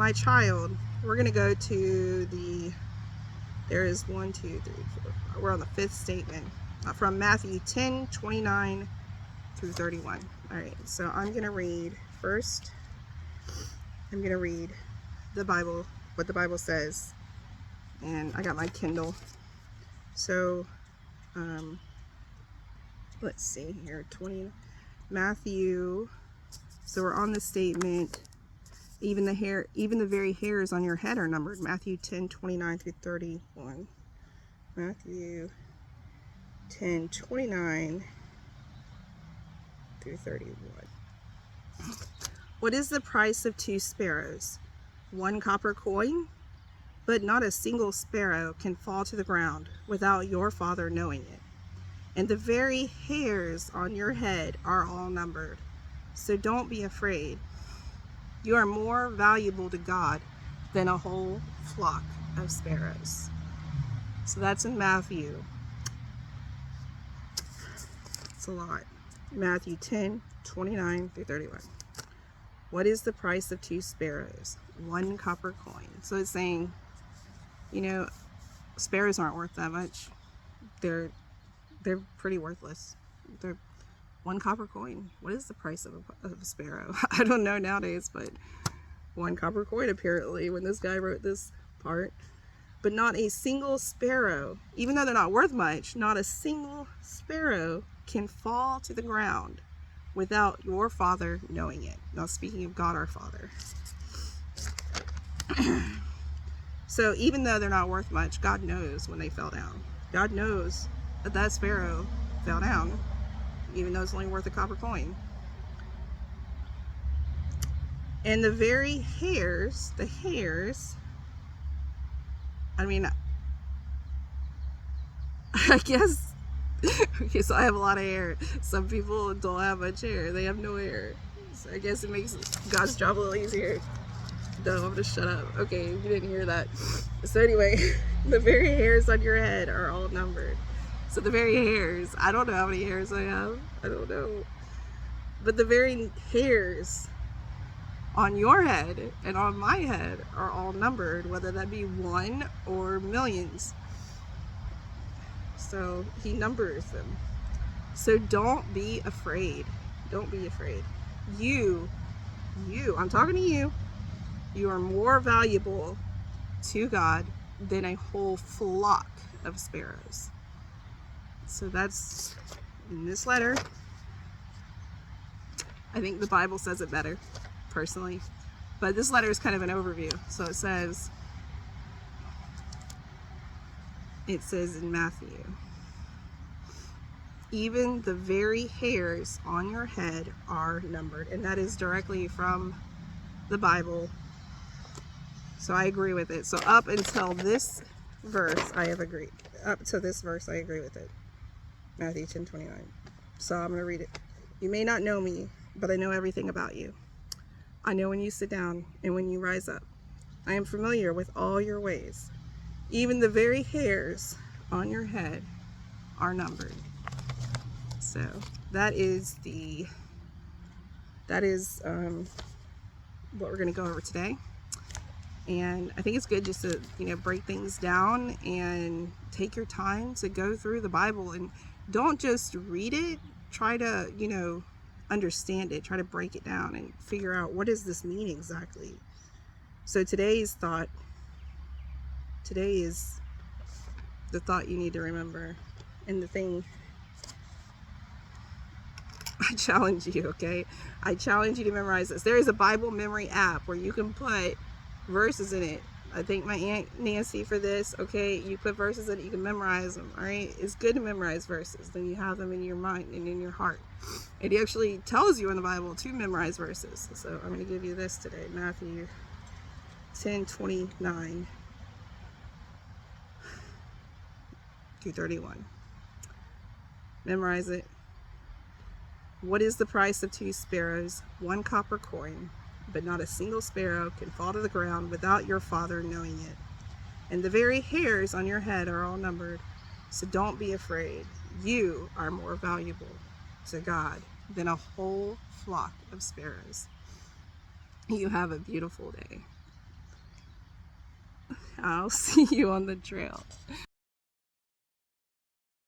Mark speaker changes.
Speaker 1: my child, we're going to go to there is 1, 2, 3, 4. We're on the 5th statement from Matthew 10:29 through 31. All right, so I'm going to read first. I'm going to read the Bible, what the Bible says. And I got my Kindle. So, let's see here. Matthew. So we're on the statement. Even the very hairs on your head are numbered. Matthew 10:29 through 31. Matthew 10:29 through 31. What is the price of 2 sparrows? 1 copper coin? But not a single sparrow can fall to the ground without your Father knowing it. And the very hairs on your head are all numbered. So don't be afraid. You are more valuable to God than a whole flock of sparrows. So that's in Matthew. It's a lot. Matthew 10:29 through 31. What is the price of 2 sparrows? 1 copper coin. So it's saying, sparrows aren't worth that much. They're pretty worthless. They're 1 copper coin. What is the price of a sparrow? I don't know nowadays, but 1 copper coin apparently when this guy wrote this part. But not a single sparrow, even though they're not worth much, not a single sparrow can fall to the ground without your Father knowing it. Now, speaking of God our Father. So even though they're not worth much, God knows when they fell down. God knows that sparrow fell down, even though it's only worth a copper coin. And the very hairs, I guess, okay, so I have a lot of hair. Some people don't have much hair. They have no hair. So I guess it makes God's job a little easier. No, I'm gonna shut up. Okay, you didn't hear that. So anyway, the very hairs on your head are all numbered. So the very hairs, I don't know how many hairs I have. I don't know. But the very hairs on your head and on my head are all numbered, whether that be 1 or millions. So he numbers them. So don't be afraid. Don't be afraid. You, I'm talking to you. You are more valuable to God than a whole flock of sparrows. So that's in this letter. I think the Bible says it better, personally. But this letter is kind of an overview. So it says in Matthew, even the very hairs on your head are numbered. And that is directly from the Bible. So I agree with it. So up until this verse, I have agreed. Up to this verse, I agree with it. Matthew 10:29. So I'm going to read it. You may not know me, but I know everything about you. I know when you sit down and when you rise up. I am familiar with all your ways. Even the very hairs on your head are numbered. So that is what we're going to go over today. And I think it's good just to, break things down and take your time to go through the Bible and don't just read it. Try to, understand it. Try to break it down and figure out, what does this mean exactly? So today is the thought you need to remember. And the thing, I challenge you, okay? I challenge you to memorize this. There is a Bible memory app where you can put verses in it. I thank my Aunt Nancy for this. Okay, you put verses in it, you can memorize them. All right, it's good to memorize verses. Then you have them in your mind and in your heart. It actually tells you in the Bible to memorize verses. So I'm going to give you this today, Matthew 10:29 through 31. Memorize it. What is the price of 2 sparrows? 1 copper coin. But not a single sparrow can fall to the ground without your Father knowing it. And the very hairs on your head are all numbered. So don't be afraid. You are more valuable to God than a whole flock of sparrows. You have a beautiful day. I'll see you on the trail.